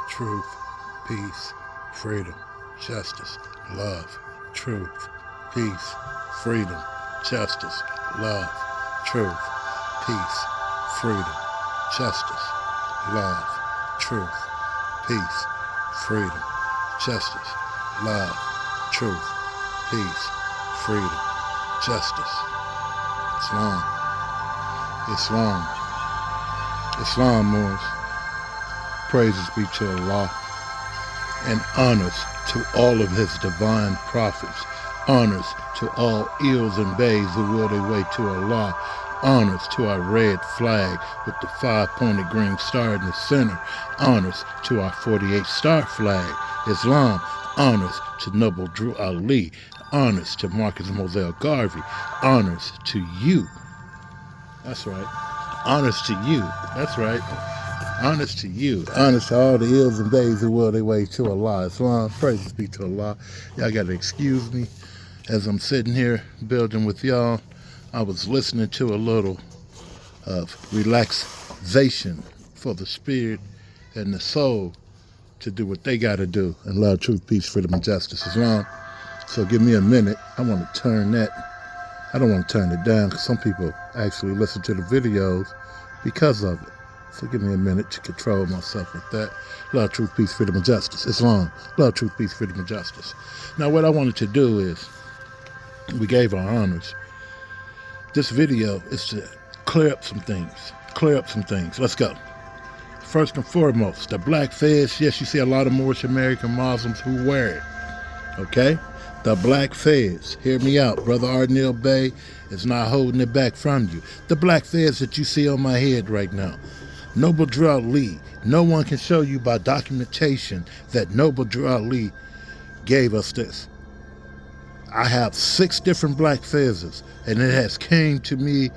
truth, peace, freedom, justice, love, truth, peace, freedom, justice, love, truth, peace, freedom, justice, love, truth, peace, freedom, justice, love, truth, peace, freedom, justice. Islam. Islam. Islam, Moors. Praises be to Allah, and honors to all of his divine prophets, honors to all eels and bays who will their way to Allah, honors to our red flag with the 5-pointed green star in the center, honors to our 48-star flag, Islam, honors to Noble Drew Ali, honors to Marcus Moselle Garvey, honors to you. That's right. Honors to you. That's right. Honors to you. Honors to all the eels and bays who will their way to Allah. Islam, praises be to Allah. Y'all got to excuse me as I'm sitting here building with y'all. I was listening to a little of relaxation for the spirit and the soul to do what they got to do and love, truth, peace, freedom, and justice. Islam. So give me a minute. I want to turn that. I don't want to turn it down because some people actually listen to the videos because of it. So give me a minute to control myself with that. Love, truth, peace, freedom, and justice. Islam. Love, truth, peace, freedom, and justice. Now what I wanted to do is, we gave our honors. This video is to clear up some things. Let's go. First and foremost, the black fez. Yes, you see a lot of Moorish American Muslims who wear it. Okay? The black fez. Hear me out. Brother Arnil Bey is not holding it back from you. The black fez that you see on my head right now. Noble Drew Ali. No one can show you by documentation that Noble Drew Ali gave us this. I have 6 different black fezzes, and it has came to me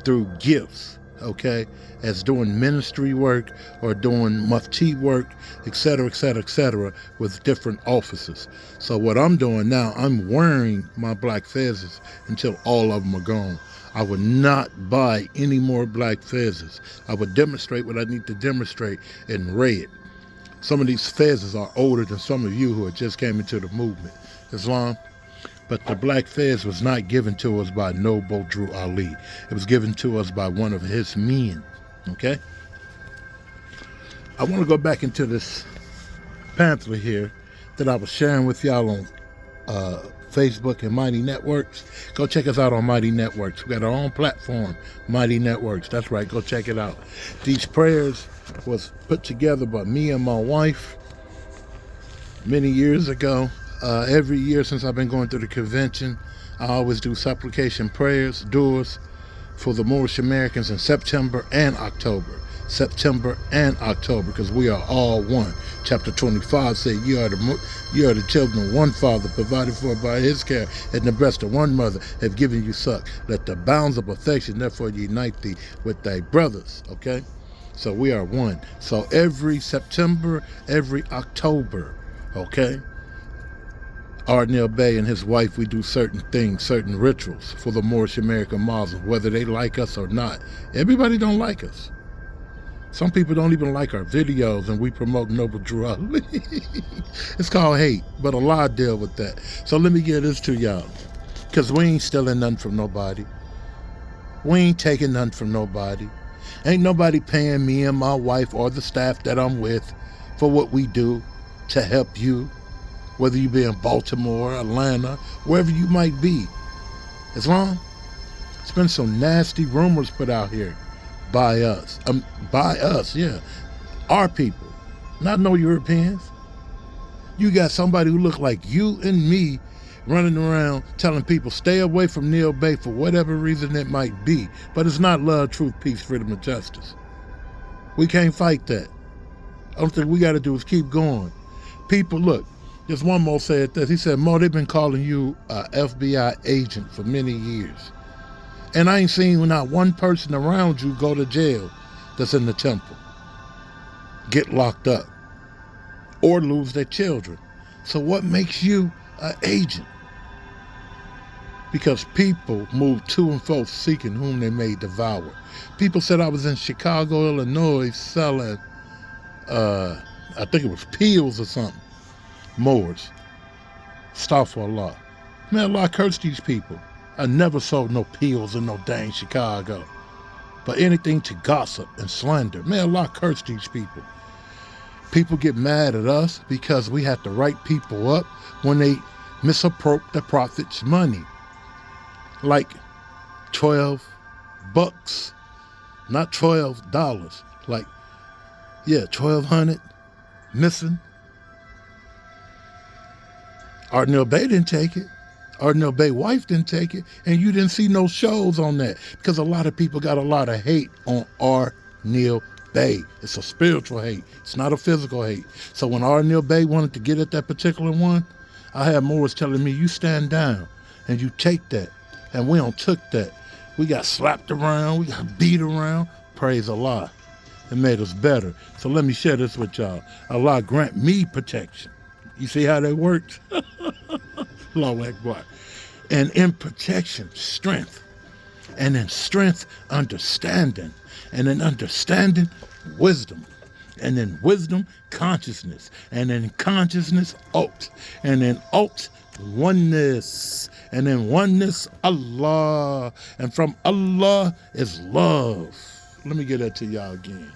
through gifts, okay, as doing ministry work or doing mufti work, etc., etc., etc., with different offices. So what I'm doing now, I'm wearing my black fezzes until all of them are gone. I would not buy any more black fezzes. I would demonstrate what I need to demonstrate in red. Some of these fezzes are older than some of you who have just came into the movement. Islam. But the black fez was not given to us by Noble Drew Ali. It was given to us by one of his men. Okay? I want to go back into this pamphlet here that I was sharing with y'all on Facebook and Mighty Networks. Go check us out on Mighty Networks. We got our own platform, Mighty Networks. That's right. Go check it out. These prayers was put together by me and my wife many years ago. Every year since I've been going through the convention, I always do supplication prayers, duas, for the Moorish Americans in September and October. September and October, because we are all one. Chapter 25 said, you are the children of one father, provided for by his care, and the breast of one mother have given you suck. Let the bounds of affection therefore unite thee with thy brothers. Okay? So we are one. So every September, every October, okay? Arnil Bey and his wife, we do certain things, certain rituals for the Moorish American Muslims, whether they like us or not. Everybody don't like us. Some people don't even like our videos, and we promote Noble Drew Ali. It's called hate, but Allah deal with that. So let me get this to y'all, because we ain't stealing nothing from nobody. We ain't taking nothing from nobody. Ain't nobody paying me and my wife or the staff that I'm with for what we do to help you. Whether you be in Baltimore, Atlanta, wherever you might be. Islam, there's been some nasty rumors put out here by us. Yeah. Our people, not no Europeans. You got somebody who look like you and me running around telling people stay away from Neil Bey for whatever reason it might be. But it's not love, truth, peace, freedom, and justice. We can't fight that. The only thing we got to do is keep going. People, look. Just one more said this. He said, Mo, they've been calling you an FBI agent for many years. And I ain't seen not one person around you go to jail that's in the temple, get locked up, or lose their children. So what makes you an agent? Because people move to and fro seeking whom they may devour. People said I was in Chicago, Illinois selling I think it was pills or something. Moors. Astaghfirullah. Man, Allah curse these people. I never sold no pills in no dang Chicago. But anything to gossip and slander. Man, Allah curse these people. People get mad at us because we have to write people up when they misappropriate the Prophet's money. Like 12 bucks, not $12. Like, yeah, 1,200 missing. Ardenil Bey didn't take it. Ardenil Bey wife didn't take it, and you didn't see no shows on that because a lot of people got a lot of hate on Ardenil Bey. It's a spiritual hate. It's not a physical hate. So when Ardenil Bey wanted to get at that particular one, I had Moors telling me, you stand down and you take that. And we don't took that. We got slapped around. We got beat around. Praise Allah. It made us better. So let me share this with y'all. Allah grant me protection. You see how that works? Allahu Akbar. And in protection, strength. And in strength, understanding. And in understanding, wisdom. And in wisdom, consciousness. And in consciousness, alt. And in alt, oneness. And in oneness, Allah. And from Allah is love. Let me get that to y'all again.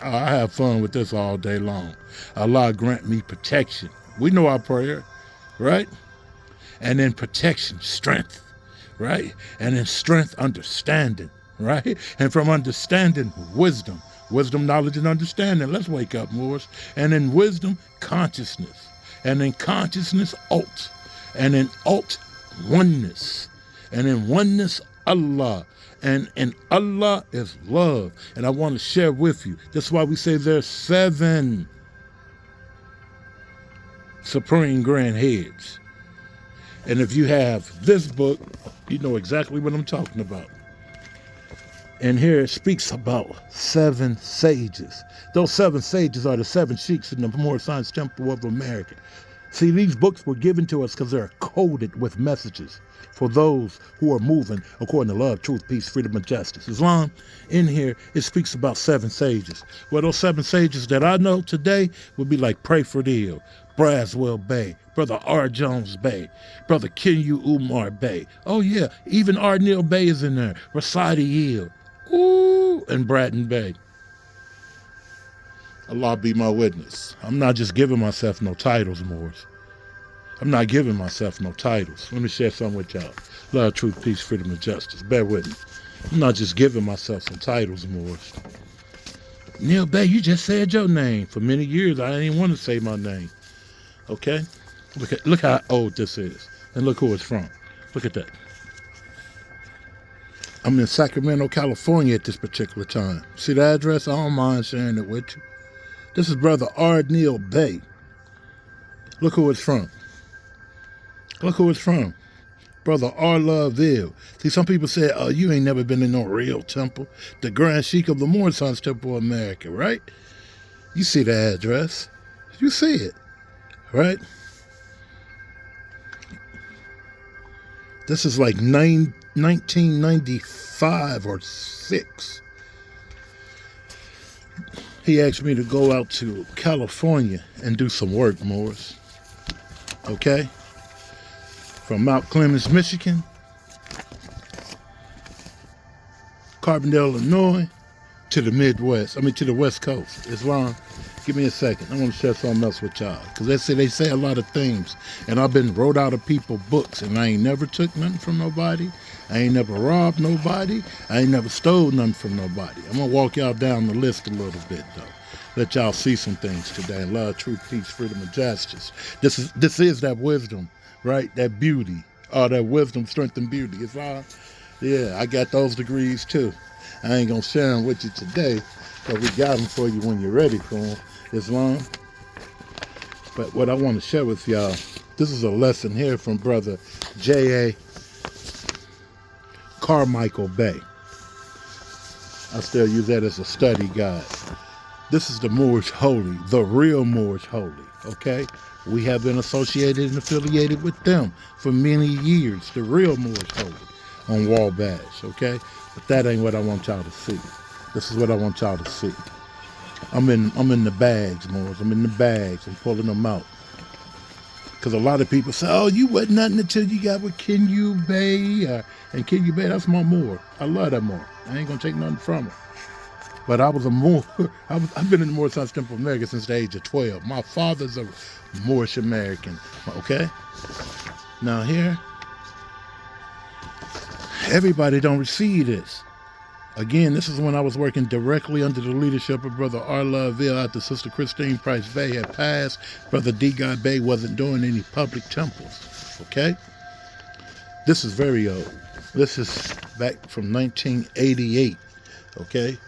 I have fun with this all day long. Allah grant me protection. We know our prayer, right? And in protection, strength, right? And in strength, understanding, right? And from understanding, wisdom. Wisdom, knowledge, and understanding. Let's wake up, Moors. And in wisdom, consciousness. And in consciousness, alt. And in alt, oneness. And in oneness, Allah. And in Allah is love. And I want to share with you. That's why we say there's 7 supreme grand heads. And if you have this book, you know exactly what I'm talking about. And here it speaks about 7 sages. Those 7 sages are the 7 sheiks in the Moorish Science Temple of America. See, these books were given to us because they're coded with messages for those who are moving according to love, truth, peace, freedom, and justice. Islam, in here, it speaks about 7 sages. Well, those 7 sages that I know today would be like Prayford Hill, Braswell Bey, Brother R. Jones Bey, Brother Kenyu Umar Bey. Oh, yeah, even Ardenil Bey is in there. Rasadi Hill. Ooh, and Bratton Bey. Allah be my witness. I'm not just giving myself no titles, Moors. I'm not giving myself no titles. Let me share something with y'all. Love, truth, peace, freedom, and justice. Bear with me. I'm not just giving myself some titles, Moors. Neil Bey, you just said your name. For many years, I didn't want to say my name. Okay? Look how old this is. And look who it's from. Look at that. I'm in Sacramento, California at this particular time. See the address? I don't mind sharing it with you. This is Brother Ardenil Bey. Look who it's from. Look who it's from. Brother Arloville. See, some people say, oh, you ain't never been in no real temple. The Grand Sheik of the Moorish Science Temple of America, right? You see the address. You see it, right? This is like 1995 or 6. He asked me to go out to California and do some work, Morris. Okay? From Mount Clemens, Michigan, Carbondale, Illinois, to the Midwest. To the West Coast. Islam, give me a second. I want to share something else with y'all. Because they say a lot of things. And I've been wrote out of people's books. And I ain't never took nothing from nobody. I ain't never robbed nobody. I ain't never stole nothing from nobody. I'm going to walk y'all down the list a little bit, though. Let y'all see some things today. Love, truth, peace, freedom, and justice. This is that wisdom, right? That beauty. That wisdom, strength, and beauty. Islam, yeah, I got those degrees, too. I ain't going to share them with you today, but we got them for you when you're ready for them. Islam. But what I want to share with y'all, this is a lesson here from Brother J.A. Carmichael Bey. I still use that as a study guide. This is the Moorish Holy, the real Moorish Holy, okay? We have been associated and affiliated with them for many years, the real Moorish Holy on Wabash, okay? But that ain't what I want y'all to see. This is what I want y'all to see. I'm in the bags, Moors. I'm in the bags and pulling them out. Because a lot of people say, oh, you wasn't nothing until you got with Kenyu Bay. And Kenyu Bay, that's my Moor. I love that Moor. I ain't going to take nothing from her. But I was a Moor. I've been in the Moorish Science Temple of America since the age of 12. My father's a Moorish American. Okay? Now here, everybody don't receive this. Again, this is when I was working directly under the leadership of Brother Arla Ville after Sister Christine Price Bay had passed. Brother D. God Bay wasn't doing any public temples, okay? This is very old. This is back from 1988, okay?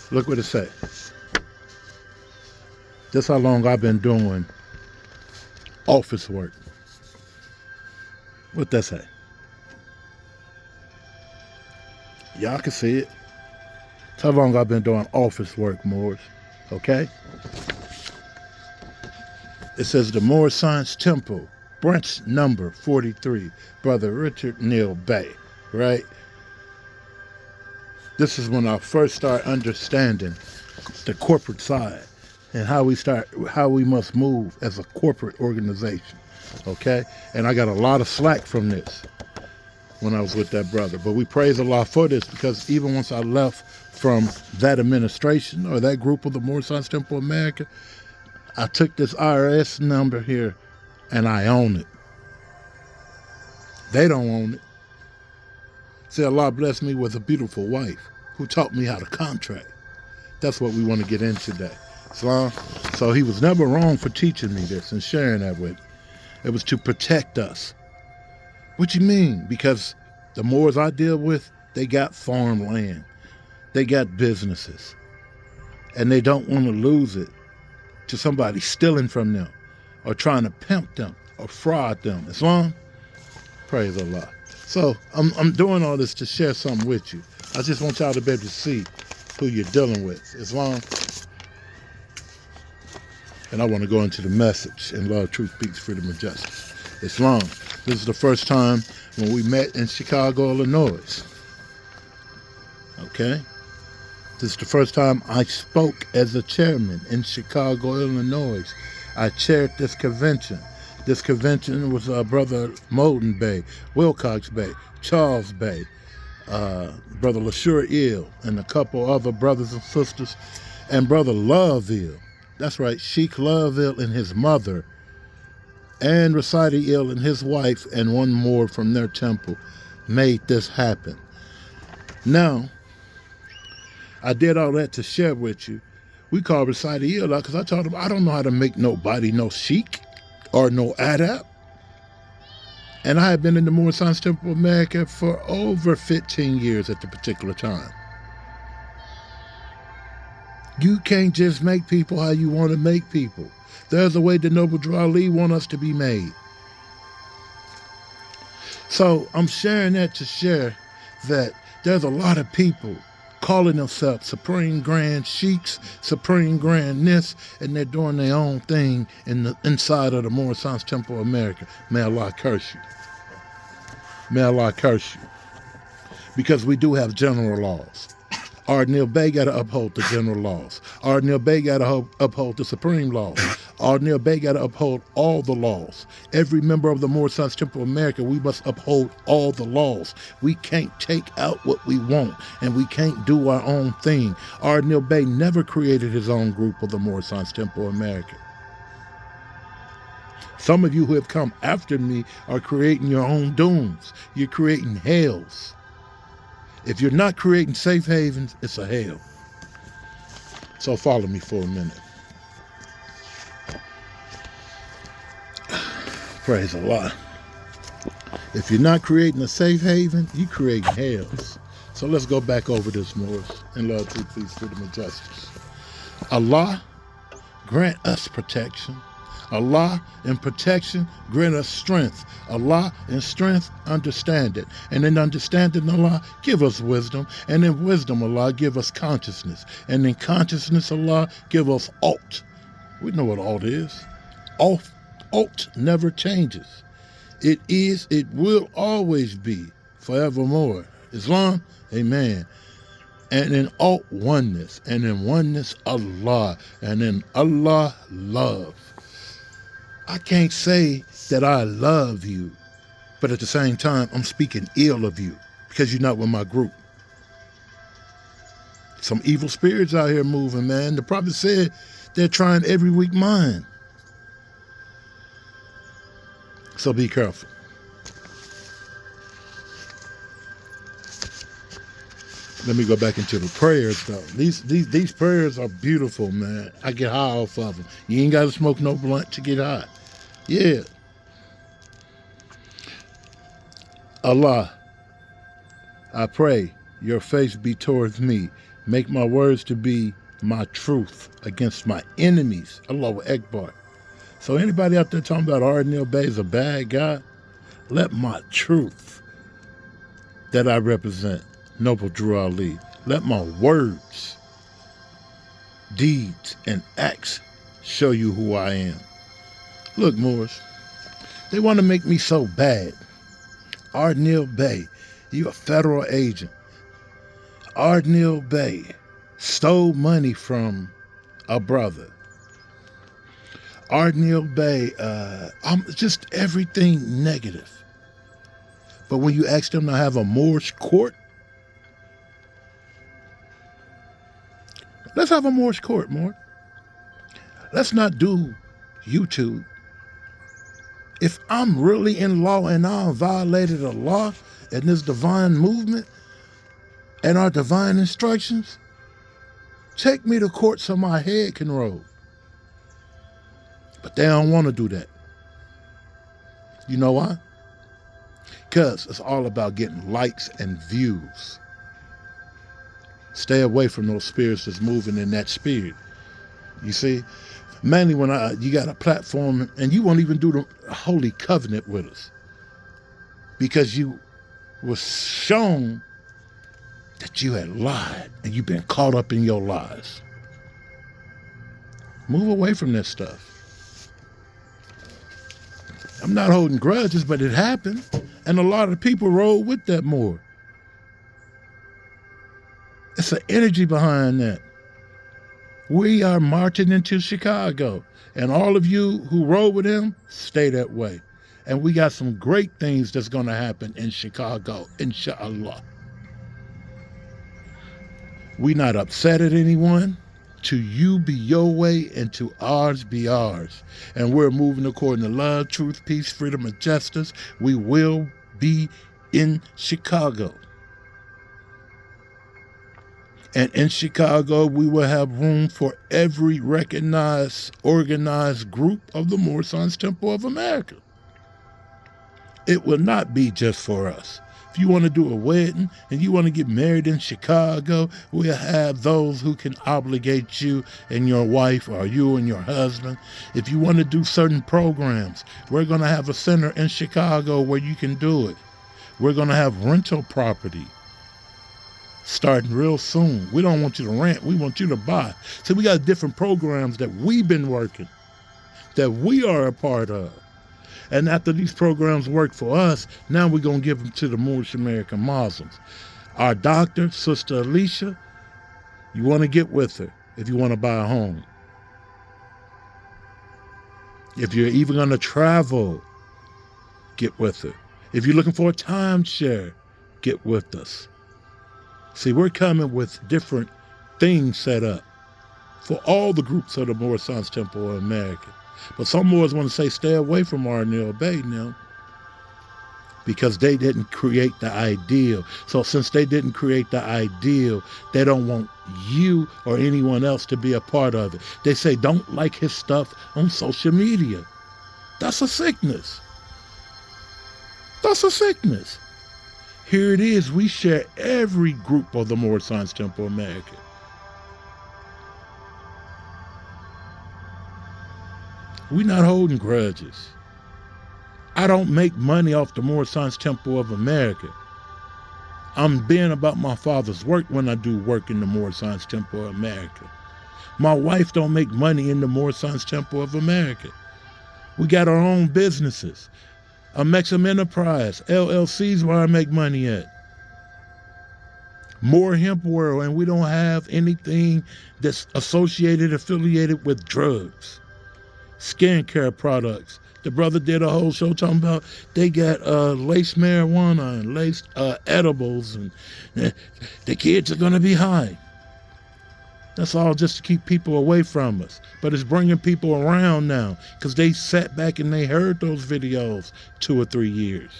Look what it says. This how long I've been doing office work. What that say? Y'all can see it. That's how long I've been doing office work, Moors. Okay? It says the Moorish Science Temple, branch number 43, Brother Richard Neal Bay, right? This is when I first start understanding the corporate side and how we must move as a corporate organization. Okay? And I got a lot of slack from this when I was with that brother. But we praise Allah for this, because even once I left from that administration or that group of the Moorish Science Temple of America, I took this IRS number here and I own it. They don't own it. See, Allah blessed me with a beautiful wife who taught me how to contract. That's what we want to get into today. Islam. So he was never wrong for teaching me this and sharing that with me. It was to protect us. What you mean? Because the Moors I deal with, they got farmland. They got businesses. And they don't want to lose it to somebody stealing from them or trying to pimp them or fraud them. Islam? Praise Allah. So I'm doing all this to share something with you. I just want y'all to be able to see who you're dealing with. Islam? And I want to go into the message in love, truth, peace, freedom, and justice. Islam. This is the first time when we met in Chicago, Illinois. Okay? This is the first time I spoke as a chairman in Chicago, Illinois. I chaired this convention. This convention was Brother Molden Bay, Wilcox Bay, Charles Bay, Brother LaSure Ill, and a couple other brothers and sisters, and Brother Loveville. That's right, Sheikh Loveville and his mother, and Rasadi Ill and his wife, and one more from their temple, made this happen. Now, I did all that to share with you. We called Rasadi Ill out because I told him I don't know how to make nobody no sheikh or no adab. And I had been in the Moorish Science Temple of America for over 15 years at the particular time. You can't just make people how you want to make people. There's a way the Noble Drew Ali want us to be made. So I'm sharing that to share that there's a lot of people calling themselves Supreme Grand Sheiks, Supreme Grand this, and they're doing their own thing inside of the Moorish Science Temple of America. May Allah curse you. May Allah curse you. Because we do have general laws. Ardnil Bey got to uphold the general laws. Ardnil Bey got to uphold the supreme laws. Ardnil Bey got to uphold all the laws. Every member of the Moorish Science Temple of America, we must uphold all the laws. We can't take out what we want, and we can't do our own thing. Ardnil Bey never created his own group of the Moorish Science Temple of America. Some of you who have come after me are creating your own dooms. You're creating hells. If you're not creating safe havens, it's a hell. So follow me for a minute. Praise Allah. If you're not creating a safe haven, you're creating hells. So let's go back over this, Moors, in love, truth, peace, freedom, and justice. Allah grant us protection. Allah in protection grant us strength. Allah in strength understand it. And in understanding Allah, give us wisdom. And in wisdom, Allah give us consciousness. And in consciousness, Allah give us alt. We know what alt is. Alt never changes. It is, it will always be, forevermore. Islam, amen. and in alt oneness, and in oneness Allah, and in Allah love. I can't say that I love you, but at the same time, I'm speaking ill of you because you're not with my group. Some evil spirits out here moving, man. The prophet said they're trying every weak mind. So be careful. Let me go back into the prayers, though. These prayers are beautiful, man. I get high off of them. You ain't got to smoke no blunt to get high. Yeah. Allah, I pray your face be towards me. Make my words to be my truth against my enemies. Allahu Akbar. So anybody out there talking about Ardnell Bay is a bad guy, let my truth that I represent, Noble Drew Ali, let my words, deeds, and acts show you who I am. Look, Moorish, they want to make me so bad. Ardnell Bay, you a federal agent. Ardnell Bay stole money from a brother. Ardnell Bay, just everything negative. But when you ask them to have a Moorish court, let's have a Moorish court, Moor. Let's not do YouTube. If I'm really in law and I violated a law and this divine movement and our divine instructions, take me to court so my head can roll. But they don't want to do that. You know why? Because it's all about getting likes and views. Stay away from those spirits that's moving in that spirit. You see? Mainly when you got a platform and you won't even do the holy covenant with us. Because you was shown that you had lied and you've been caught up in your lies. Move away from this stuff. I'm not holding grudges, but it happened. And a lot of people roll with that more. It's an energy behind that. We are marching into Chicago. And all of you who roll with him, stay that way. And we got some great things that's going to happen in Chicago, inshallah. We not upset at anyone. To you be your way and to ours be ours. And we're moving according to love, truth, peace, freedom, and justice. We will be in Chicago. And in Chicago, we will have room for every recognized, organized group of the Moorish Science Temple of America. It will not be just for us. If you want to do a wedding and you want to get married in Chicago, we'll have those who can obligate you and your wife or you and your husband. If you want to do certain programs, we're going to have a center in Chicago where you can do it. We're going to have rental property starting real soon. We don't want you to rent. We want you to buy. So we got different programs that we've been working, that we are a part of. And after these programs work for us, now we're going to give them to the Moorish American Muslims. Our doctor, Sister Alicia, you want to get with her if you want to buy a home. If you're even going to travel, get with her. If you're looking for a timeshare, get with us. See, we're coming with different things set up for all the groups of the Moorish Science Temple of America. But some Moors want to say stay away from Ardnell Bay now because they didn't create the ideal. So since they didn't create the ideal, they don't want you or anyone else to be a part of it. They say don't like his stuff on social media. That's a sickness. That's a sickness. Here it is. We share every group of the Moorish Science Temple of America. We're not holding grudges. I don't make money off the Moorish Science Temple of America. I'm being about my father's work when I do work in the Moorish Science Temple of America. My wife don't make money in the Moorish Science Temple of America. We got our own businesses. A Maxim Enterprise, LLC's where I make money at. more hemp world, and we don't have anything that's affiliated with drugs, skincare products. The brother did a whole show talking about they got laced marijuana and laced edibles, and the kids are gonna be high. That's all just to keep people away from us. But it's bringing people around now because they sat back and they heard those videos 2 or 3 years.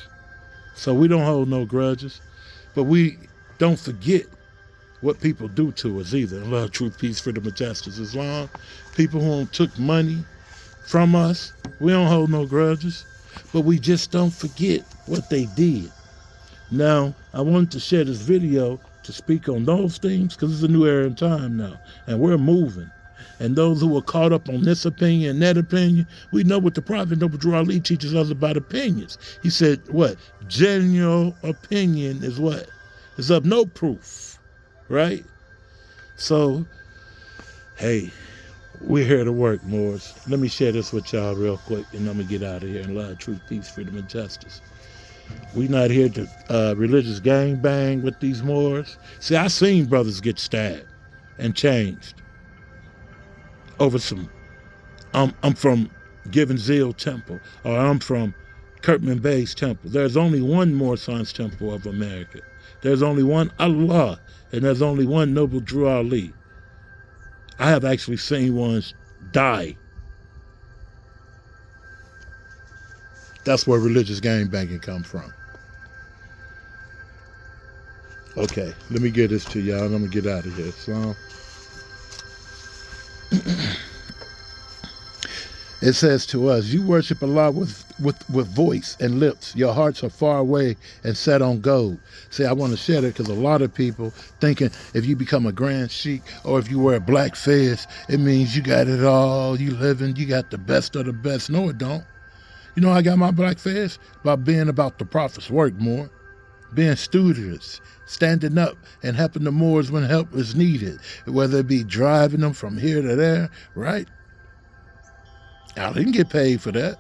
So we don't hold no grudges, but we don't forget what people do to us either. Love, truth, peace, freedom, and justice. Islam, people who took money from us, we don't hold no grudges, but we just don't forget what they did. Now, I wanted to share this video to speak on those things because it's a new era in time now, and we're moving. And those who are caught up on this opinion and that opinion, we know what the Prophet Noble Drew Ali teaches us about opinions. He said, what? General opinion is what? Is of no proof, right? So, hey, we're here to work, Moors. Let me share this with y'all real quick, and I'm going to get out of here. And love, truth, peace, freedom, and justice. We not here to religious gang bang with these Moors. See, I seen brothers get stabbed and changed over some, I'm from Given Zeal Temple, or I'm from Kirkman Bay's Temple. There's only one Moor Science Temple of America. There's only one Allah, and there's only one Noble Drew Ali. I have actually seen ones die. That's where religious gangbanging come from. Okay, let me get this to y'all, and I'm going to get out of here. So, it says to us, you worship Allah with voice and lips. Your hearts are far away and set on gold. See, I want to share that because a lot of people thinking if you become a grand sheik or if you wear a black fez, it means you got it all, you living, you got the best of the best. No, it don't. You know I got my black fez? By being about the Prophet's work more. Being studious, standing up and helping the Moors when help is needed. Whether it be driving them from here to there, right? I didn't get paid for that.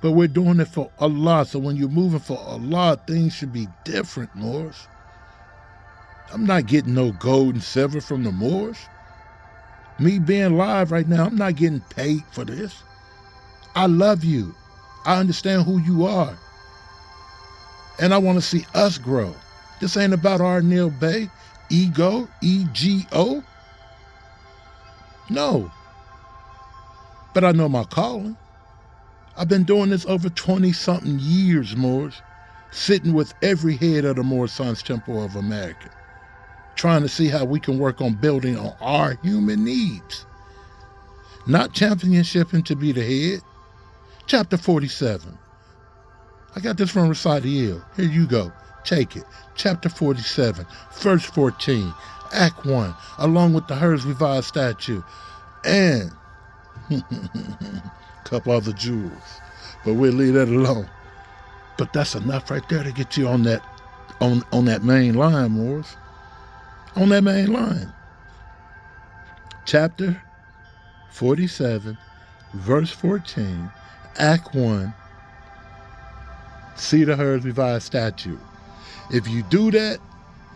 But we're doing it for Allah. So when you're moving for Allah, things should be different, Moors. I'm not getting no gold and silver from the Moors. Me being live right now, I'm not getting paid for this. I love you. I understand who you are. And I want to see us grow. This ain't about Arnil Bay, ego, E-G-O. No. But I know my calling. I've been doing this over 20-something years, Moors, sitting with every head of the Moor Science Temple of America, trying to see how we can work on building on our human needs. Not championshiping to be the head. Chapter 47. I got this from Recital. Here you go. Take it. Chapter 47, verse 14, Act 1, along with the Hers Revised Statute, and a couple other jewels. But we'll leave that alone. But that's enough right there to get you on that main line, Moors. On that main line. Chapter 47, verse 14, Act 1, see the Hers Revised Statute. If you do that,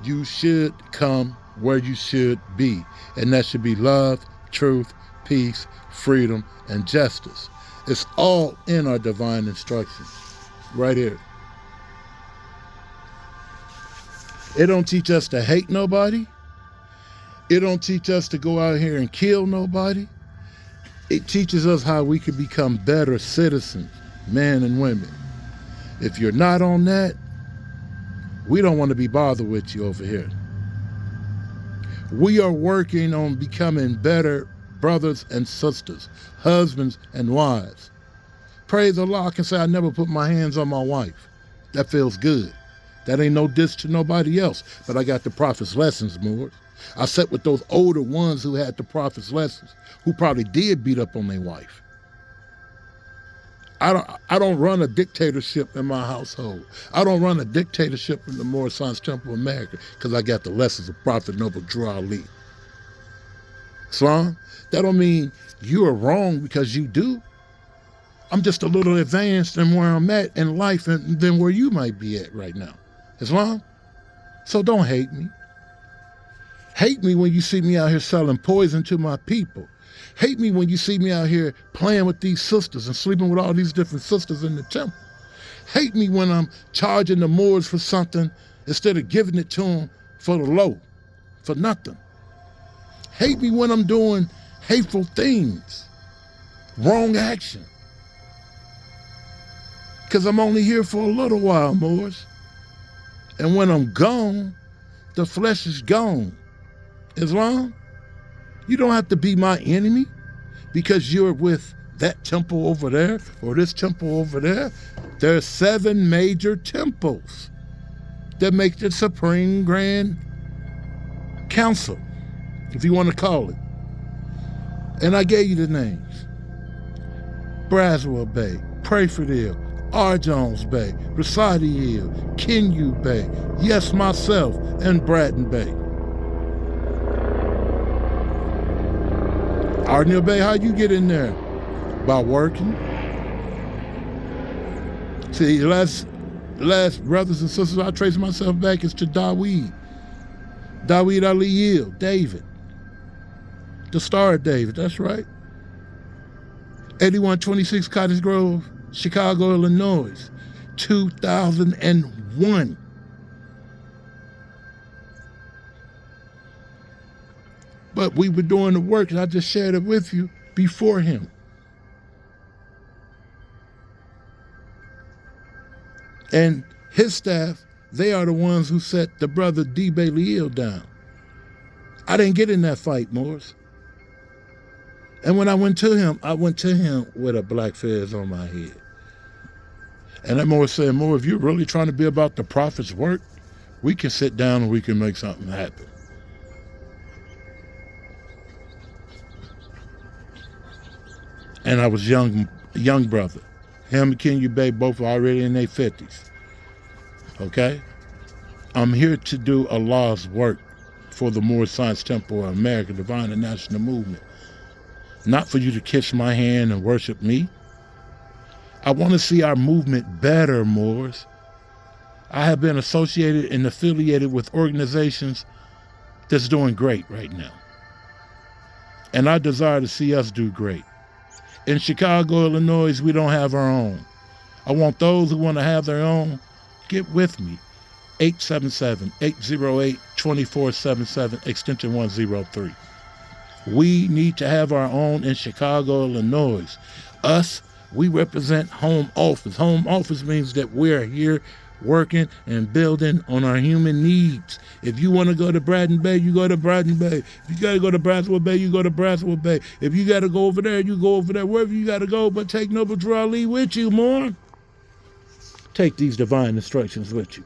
you should come where you should be. And that should be love, truth, peace, freedom, and justice. It's all in our divine instructions. Right here. It don't teach us to hate nobody. It don't teach us to go out here and kill nobody. It teaches us how we can become better citizens, men and women. If you're not on that, we don't want to be bothered with you over here. We are working on becoming better brothers and sisters, husbands and wives. Praise Allah, I can say I never put my hands on my wife. That feels good. That ain't no diss to nobody else, but I got the Prophet's lessons, Moors. I sat with those older ones who had the Prophet's lessons, who probably did beat up on their wife. I don't run a dictatorship in my household. I don't run a dictatorship in the Moorish Science Temple of America because I got the lessons of Prophet Noble Drew Ali. Islam, that don't mean you are wrong because you do. I'm just a little advanced in where I'm at in life than where you might be at right now. Islam? So don't hate me. Hate me when you see me out here selling poison to my people. Hate me when you see me out here playing with these sisters and sleeping with all these different sisters in the temple. Hate me when I'm charging the Moors for something instead of giving it to them for the low, for nothing. Hate me when I'm doing hateful things, wrong action. Because I'm only here for a little while, Moors. And when I'm gone, the flesh is gone. Islam, you don't have to be my enemy because you're with that temple over there or this temple over there. There are 7 major temples that make the Supreme Grand Council, if you want to call it. And I gave you the names. Braswell Bay, Prayford Hill, R. Jones Bay, Rosati Hill, Kenyu Bay, yes, myself, and Bratton Bay. Arnil Bay, how you get in there? By working. See, the last brothers and sisters I trace myself back is to Daweed Ali Yield, David. The Star of David, that's right. 8126 Cottage Grove, Chicago, Illinois, 2001. But we were doing the work, and I just shared it with you before him. And his staff, they are the ones who set the brother D. Bailey down. I didn't get in that fight, Morris. And when I went to him with a black fez on my head. And that Morris said, if you're really trying to be about the prophet's work, we can sit down and we can make something happen. And I was young brother. Him and Kenyu Bay both already in their 50s. Okay? I'm here to do Allah's work for the Moorish Science Temple of America, Divine and National Movement. Not for you to kiss my hand and worship me. I want to see our movement better, Moors. I have been associated and affiliated with organizations that's doing great right now. And I desire to see us do great. In Chicago, Illinois, we don't have our own. I want those who want to have their own, get with me. 877-808-2477, extension 103. We need to have our own in Chicago, Illinois. Us, we represent home office. Home office means that we're here working and building on our human needs. If you want to go to Bratton Bay, you go to Bratton Bay. If you got to go to Braswell Bay, you go to Braswell Bay. If you got to go over there, you go over there. Wherever you got to go, but take Noble Drew Ali with you, more. Take these divine instructions with you.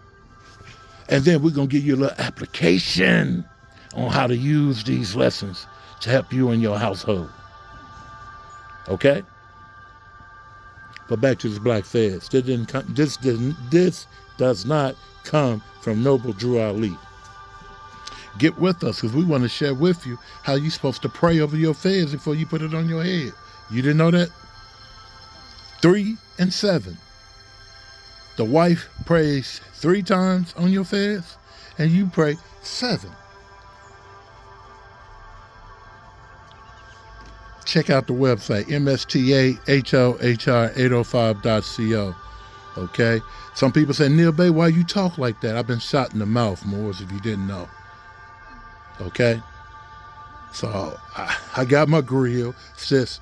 And then we're going to give you a little application on how to use these lessons to help you and your household. Okay? But back to this black fez. This does not come from Noble Drew Ali. Get with us because we want to share with you how you're supposed to pray over your fez before you put it on your head. You didn't know that? 3 and 7. The wife prays 3 times on your fez and you pray 7. Check out the website, mstahohr805.co. Okay? Some people say, Neil Bay, why you talk like that? I've been shot in the mouth, Moors, if you didn't know. Okay? So I got my grill. It's just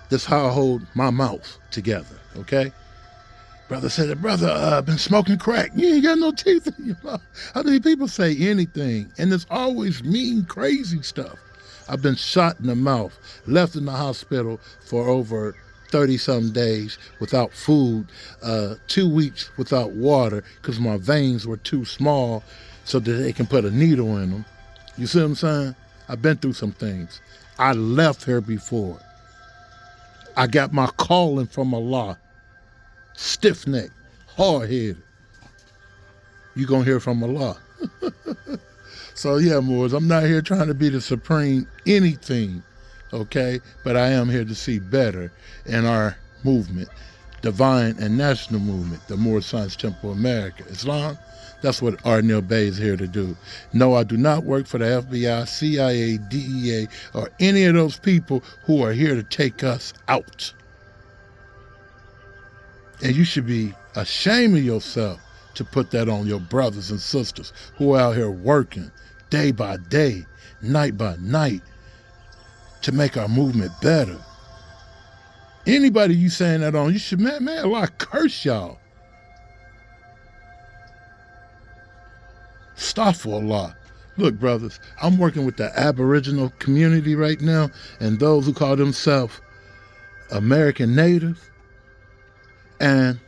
this how I hold my mouth together. Okay? Brother said, brother, I've been smoking crack. You ain't got no teeth in your mouth. I mean, people say anything, and it's always mean, crazy stuff. I've been shot in the mouth, left in the hospital for over 30-some days without food, 2 weeks without water because my veins were too small so that they can put a needle in them. You see what I'm saying? I've been through some things. I left here before. I got my calling from Allah. Stiff-necked, hard-headed. You're going to hear from Allah. So yeah, Moors, I'm not here trying to be the supreme anything, okay? But I am here to see better in our movement. divine and national movement, the Moorish Science Temple America. Islam, that's what Arnel Bey is here to do. No, I do not work for the FBI, CIA, DEA, or any of those people who are here to take us out. And you should be ashamed of yourself to put that on your brothers and sisters who are out here working day by day, night by night, to make our movement better. Anybody you saying that on, you should, man, Allah curse y'all. Astaghfirullah. Look, brothers, I'm working with the Aboriginal community right now and those who call themselves American natives. And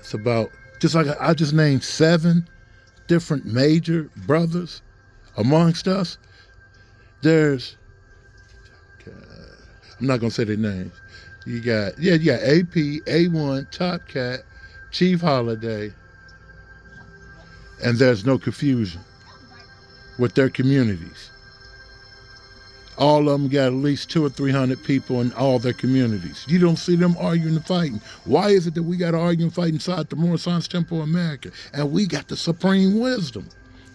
it's about, just like I just named 7 different major brothers amongst us. There's, I'm not going to say their names. You got AP, A1, Top Cat, Chief Holiday, and there's no confusion with their communities. All of them got at least 200 or 300 people in all their communities. You don't see them arguing and fighting. Why is it that we got to argue and fight inside the Moorish Science Temple of America and we got the supreme wisdom?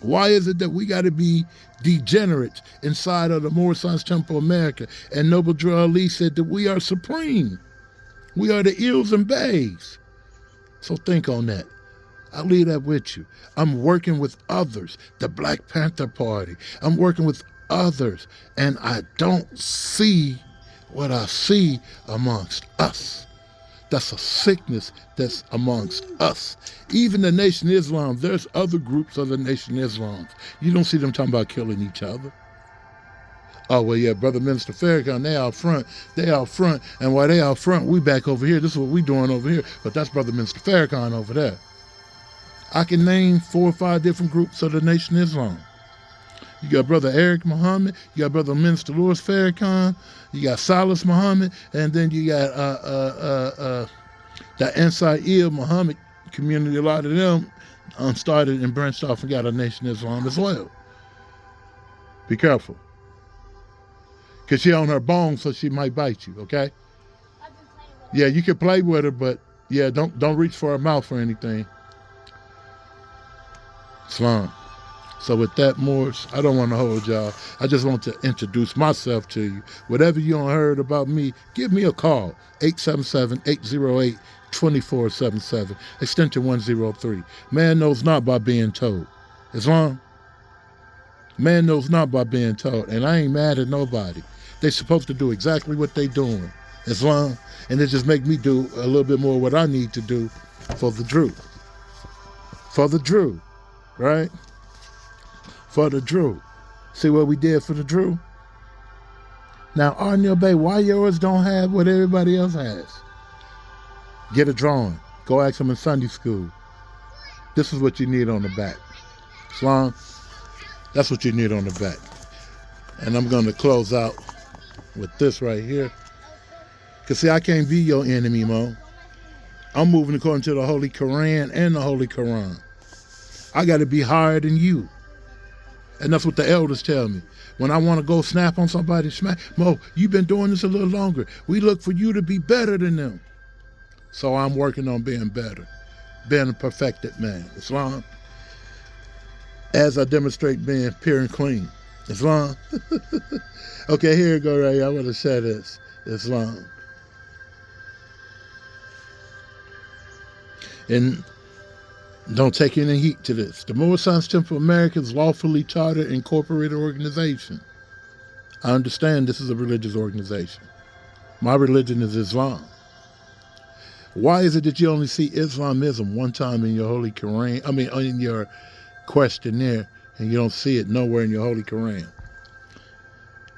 Why is it that we got to be degenerates inside of the Moorish Science Temple of America? And Noble Drew Ali said that we are supreme. We are the eels and bays. So think on that. I'll leave that with you. I'm working with others, the Black Panther Party. I'm working with others, and I don't see what I see amongst us. That's a sickness that's amongst us. Even the Nation of Islam, there's other groups of the Nation of Islam. You don't see them talking about killing each other. Oh, well, yeah, Brother Minister Farrakhan, they out front. And while they out front, we back over here. This is what we doing over here. But that's Brother Minister Farrakhan over there. I can name 4 or 5 different groups of the Nation of Islam. You got Brother Eric Muhammad, you got Brother Minister Louis Farrakhan, you got Silas Muhammad, and then you got the Ansar-il Muhammad community. A lot of them started and branched off and got a Nation of Islam as well. Be careful. Because she on her bone, so she might bite you, okay? Yeah, you can play with her, but yeah, don't reach for her mouth or anything. Islam. So with that, Moors, I don't want to hold y'all. I just want to introduce myself to you. Whatever you don't heard about me, give me a call. 877-808-2477, extension 103. Man knows not by being told. Islam? Man knows not by being told. And I ain't mad at nobody. They supposed to do exactly what they doing. Islam? And it just make me do a little bit more what I need to do for the truth. For the truth, right? For the Drew. See what we did for the Drew? Now, Arnel Bey, why yours don't have what everybody else has? Get a drawing. Go ask them in Sunday school. This is what you need on the back. Islam, that's what you need on the back. And I'm going to close out with this right here. Because, see, I can't be your enemy, Mo. I'm moving according to the Holy Qur'an and the Holy Quran. I got to be higher than you. And that's what the elders tell me. When I want to go snap on somebody, smack, Mo, you've been doing this a little longer. We look for you to be better than them. So I'm working on being better, being a perfected man. Islam. As I demonstrate being pure and clean. Islam. Okay, here you go, Ray. I want to say this. Islam. And don't take any heat to this. The Moorish Science Temple of America is lawfully chartered incorporated organization. I understand this is a religious organization. My religion is Islam. Why is it that you only see Islamism one time in your Holy Quran, in your questionnaire, and you don't see it nowhere in your Holy Quran?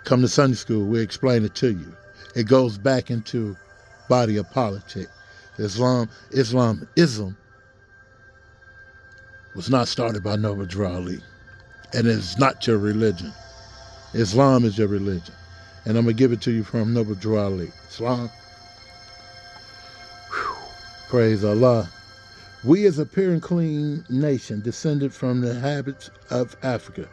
Come to Sunday school, we'll explain it to you. It goes back into body of politics. Islamism was not started by Noble Drew Ali. And it's not your religion. Islam is your religion. And I'm going to give it to you from Noble Drew Ali. Islam. Whew. Praise Allah. We as a pure and clean nation descended from the habits of Africa,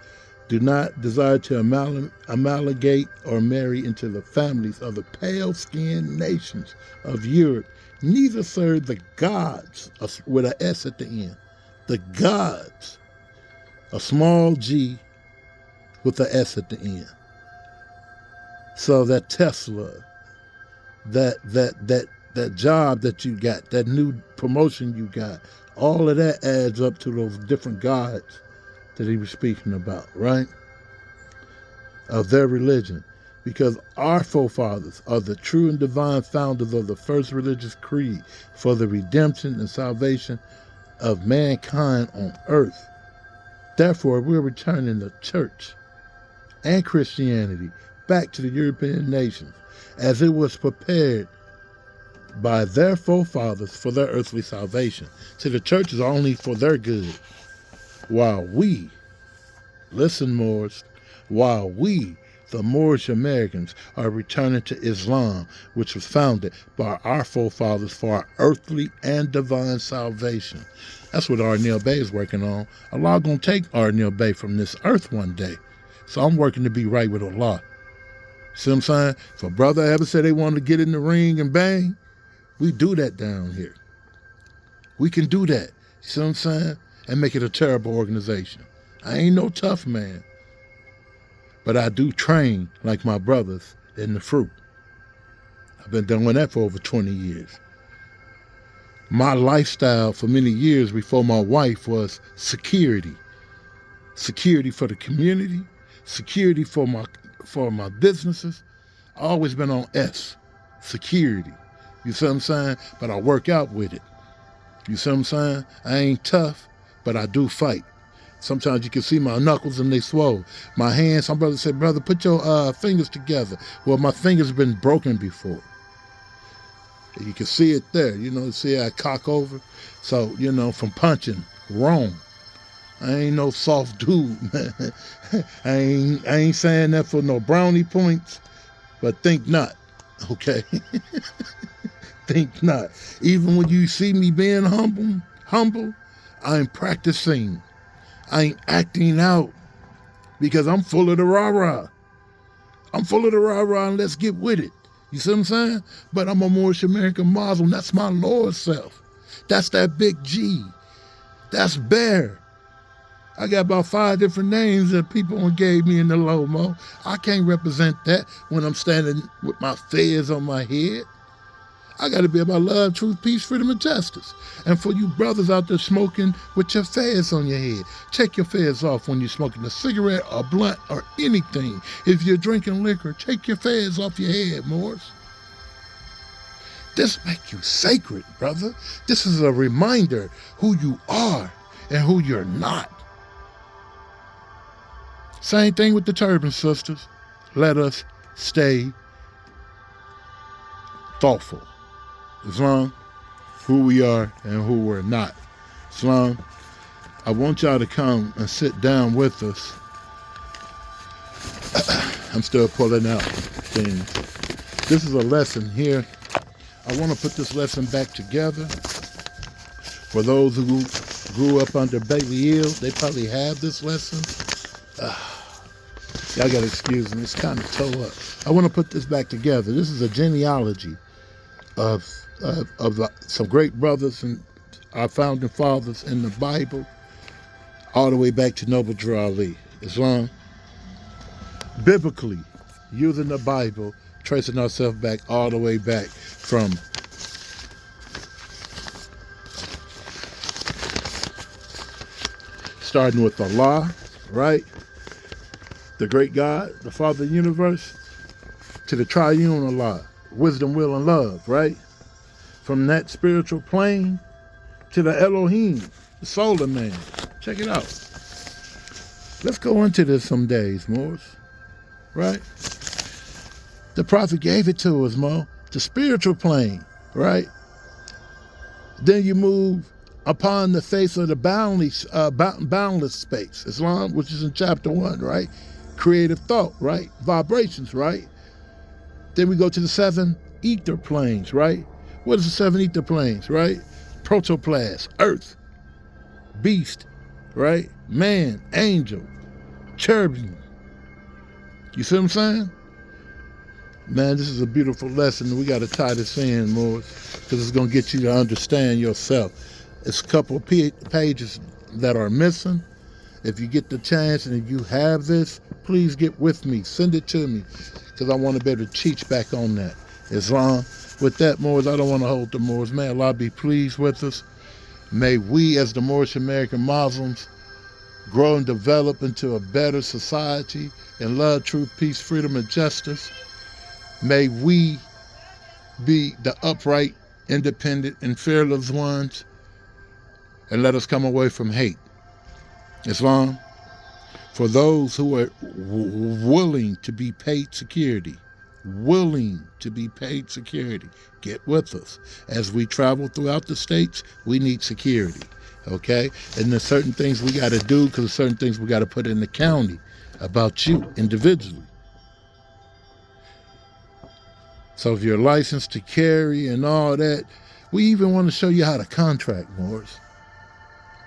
do not desire to amalgamate or marry into the families of the pale-skinned nations of Europe, neither serve the gods, with an S at the end, the gods, a small g with an S at the end. So that Tesla, that job that you got, that new promotion you got, all of that adds up to those different gods that he was speaking about, right? Of their religion. Because our forefathers are the true and divine founders of the first religious creed for the redemption and salvation of mankind on earth. Therefore, we're returning the church and Christianity back to the European nations as it was prepared by their forefathers for their earthly salvation. See, the church is only for their good. While we, listen Moors, while we, the Moorish Americans, are returning to Islam, which was founded by our forefathers for our earthly and divine salvation. That's what Arnel Bay is working on. Allah gonna take Arnel Bay from this earth one day. So I'm working to be right with Allah. See what I'm saying? If a brother ever said they wanted to get in the ring and bang, we do that down here. We can do that. See what I'm saying? And make it a terrible organization. I ain't no tough man. But I do train like my brothers in the fruit. I've been doing that for over 20 years. My lifestyle for many years before my wife was security. Security for the community, security for my businesses. I always been on S, security. You see what I'm saying? But I work out with it. You see what I'm saying? I ain't tough, but I do fight. Sometimes you can see my knuckles and they swole. My hands, some brothers say, brother, put your fingers together. Well, my fingers have been broken before. You can see it there. You know, see I cock over. So, you know, from punching, wrong. I ain't no soft dude, man. I ain't saying that for no brownie points, but think not, okay? Think not. Even when you see me being humble, I'm practicing. I ain't acting out because I'm full of the rah-rah. I'm full of the rah-rah and let's get with it. You see what I'm saying? But I'm a Moorish American Muslim. That's my Lord self. That's that big G. That's Bear. I got about 5 different names that people gave me in the Lomo. I can't represent that when I'm standing with my fez on my head. I got to be about love, truth, peace, freedom, and justice. And for you brothers out there smoking with your fez on your head, take your fez off when you're smoking a cigarette, a blunt, or anything. If you're drinking liquor, take your fez off your head, Moors. This make you sacred, brother. This is a reminder who you are and who you're not. Same thing with the turban sisters. Let us stay thoughtful. Islam, who we are and who we're not. Islam, I want y'all to come and sit down with us. I'm still pulling out things. This is a lesson here. I want to put this lesson back together. For those who grew up under Bailey Hill, they probably have this lesson. Y'all got to excuse me. It's kind of toe up. I want to put this back together. This is a genealogy of some great brothers and our founding fathers in the Bible, all the way back to Noble Drew Ali. Islam, biblically, using the Bible, tracing ourselves back all the way back from starting with Allah, right? The great God, the Father of the universe, to the triune Allah, wisdom, will, and love, right? From that spiritual plane to the Elohim, the solar man. Check it out. Let's go into this some days, Moors, right? The prophet gave it to us, Mo, the spiritual plane, right? Then you move upon the face of the boundless space, Islam, which is in chapter 1, right? Creative thought, right? Vibrations, right? Then we go to the 7 ether planes, right? What is the 7 ether planes, right? Protoplasm, earth, beast, right? Man, angel, cherubim. You see what I'm saying? Man, this is a beautiful lesson. We got to tie this in, Moors, because it's going to get you to understand yourself. It's a couple of pages that are missing. If you get the chance and if you have this, please get with me. Send it to me, because I want to be able to teach back on that. Islam. With that, Moors, I don't want to hold the Moors. May Allah be pleased with us. May we, as the Moorish American Muslims, grow and develop into a better society in love, truth, peace, freedom, and justice. May we be the upright, independent, and fearless ones, and let us come away from hate. Islam, for those who are willing to be paid security, get with us. As we travel throughout the states, we need security, okay? And there's certain things we got to do, because there's certain things we got to put in the county about you individually. So if you're licensed to carry and all that, we even want to show you how to contract, Moors.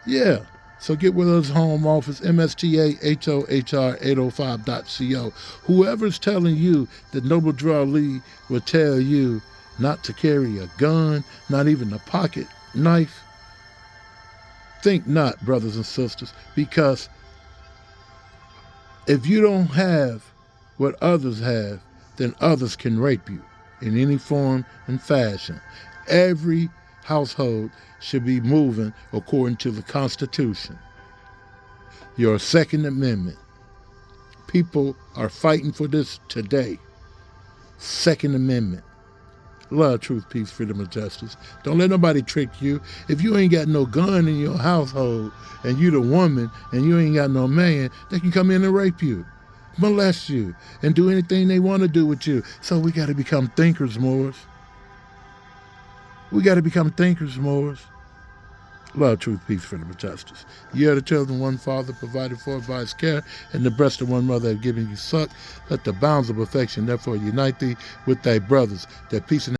Yeah. So get with us, home office, mstahohr805.co. Whoever's telling you that Noble Drew Ali will tell you not to carry a gun, not even a pocket knife, think not, brothers and sisters, because if you don't have what others have, then others can rape you in any form and fashion. Every household should be moving according to the Constitution. Your Second Amendment. People are fighting for this today. Second Amendment. Love, truth, peace, freedom, and justice. Don't let nobody trick you. If you ain't got no gun in your household and you the woman and you ain't got no man, they can come in and rape you, molest you, and do anything they want to do with you. So we got to become thinkers, Moors. We got to become thinkers, Moors. Love, truth, peace, freedom, and justice. Ye are the children one Father provided for by his care, and the breast of one mother have given you suck. Let the bounds of affection therefore unite thee with thy brothers, that peace and